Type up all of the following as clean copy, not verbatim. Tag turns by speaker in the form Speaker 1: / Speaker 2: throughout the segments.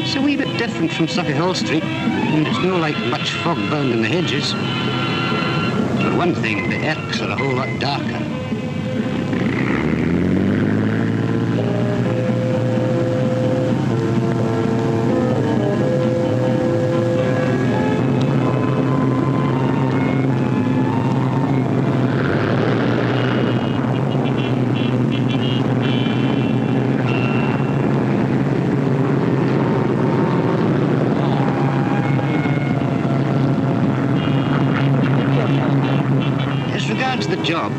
Speaker 1: It's a wee bit different from Sauchiehall Street, and it's no like much fog bound in the hedges. For one thing, the erks are a whole lot darker. The job,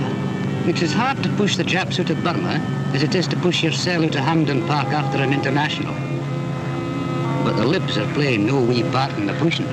Speaker 1: it's as hard to push the Japs out of Burma as it is to push yourself out of Hampden Park after an international. But the libs are playing no wee part in the pushing.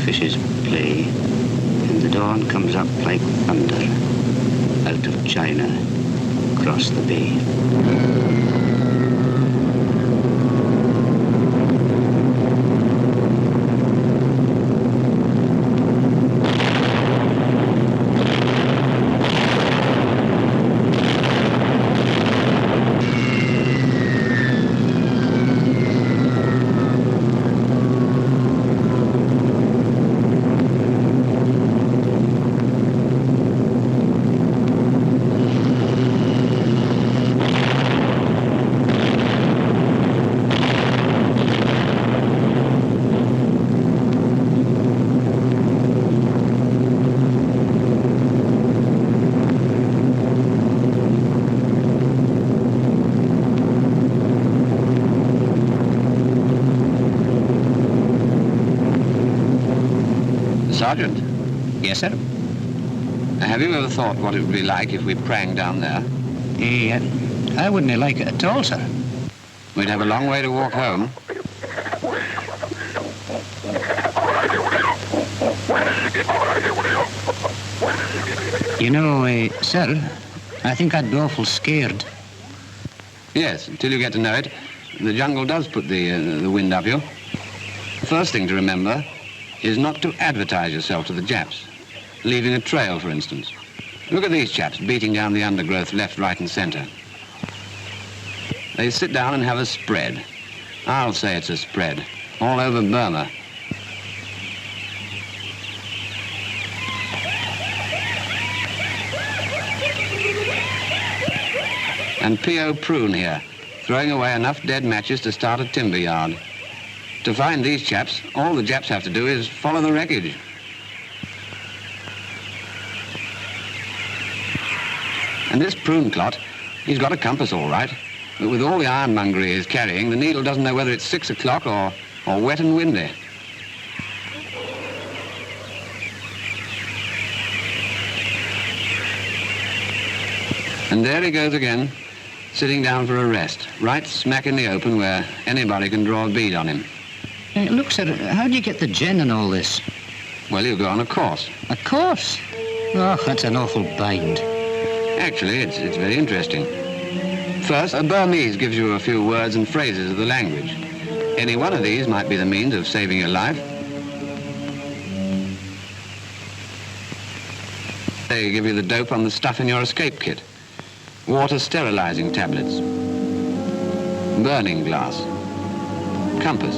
Speaker 1: Fishes play, and the dawn comes up like thunder out of China across the bay.
Speaker 2: Sergeant.
Speaker 1: Yes, sir?
Speaker 2: Have you ever thought what it would be like if we pranged down there?
Speaker 1: I wouldn't like it at all, sir.
Speaker 2: We'd have a long way to walk home.
Speaker 1: You know, sir, I think I'd be awful scared.
Speaker 2: Yes, until you get to know it. The jungle does put the wind up you. First thing to remember is not to advertise yourself to the Japs, leaving a trail, for instance. Look at these chaps beating down the undergrowth left, right, and center. They sit down and have a spread. I'll say it's a spread, all over Burma. And P.O. Prune here, throwing away enough dead matches to start a timber yard. To find these chaps, all the Japs have to do is follow the wreckage. And this Prune clot, he's got a compass all right, but with all the ironmongery he's carrying, the needle doesn't know whether it's 6 o'clock or wet and windy. And there he goes again, sitting down for a rest, right smack in the open where anybody can draw a bead on him.
Speaker 1: Look, sir, how do you get the gin and all this?
Speaker 2: Well, you go on a course.
Speaker 1: A course? Oh, that's an awful bind.
Speaker 2: Actually, it's very interesting. First, a Burmese gives you a few words and phrases of the language. Any one of these might be the means of saving your life. They give you the dope on the stuff in your escape kit. Water sterilizing tablets. Burning glass. Compass.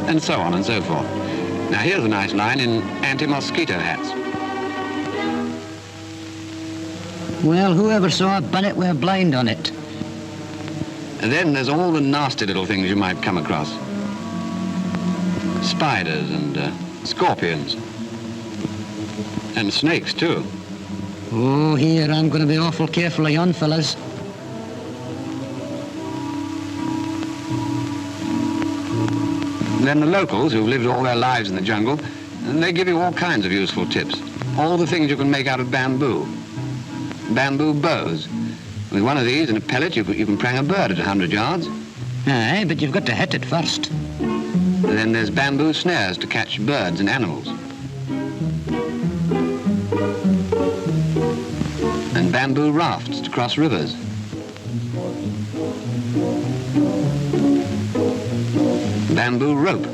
Speaker 2: And so on and so forth. Now here's a nice line in anti-mosquito hats.
Speaker 1: Well, whoever saw a bunnet with a blind on it?
Speaker 2: And then there's all the nasty little things you might come across. Spiders and scorpions. And snakes, too.
Speaker 1: Oh, here, I'm going to be awful careful of yon fellas.
Speaker 2: Then the locals, who've lived all their lives in the jungle, And they give you all kinds of useful tips. All the things you can make out of bamboo. Bamboo bows. With one of these and a pellet, you can prang a bird at 100 yards.
Speaker 1: Aye, but you've got to hit it first.
Speaker 2: And then there's bamboo snares to catch birds and animals. And bamboo rafts to cross rivers. Bamboo rope.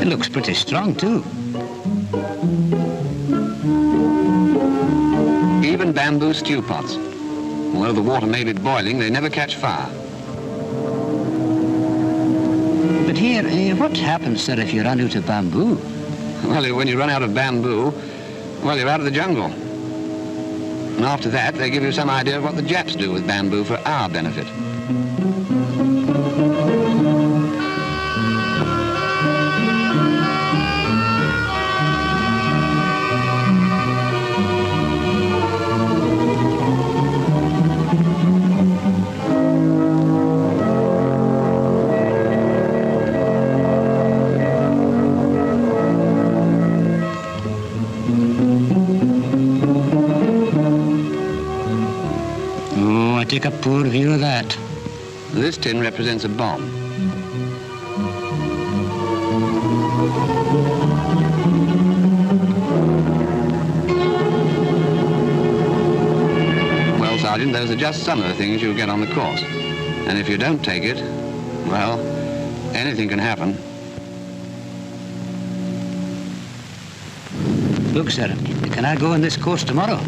Speaker 1: It looks pretty strong, too.
Speaker 2: Even bamboo stew pots. Although the water may be boiling, they never catch fire.
Speaker 1: But here, what happens, sir, if you run out of bamboo?
Speaker 2: Well, when you run out of bamboo, well, you're out of the jungle. And after that, they give you some idea of what the Japs do with bamboo for our benefit.
Speaker 1: Take a poor view of that.
Speaker 2: This tin represents a bomb. Well, Sergeant, those are just some of the things you'll get on the course. And if you don't take it, well, anything can happen.
Speaker 1: Look, sir, can I go on this course tomorrow?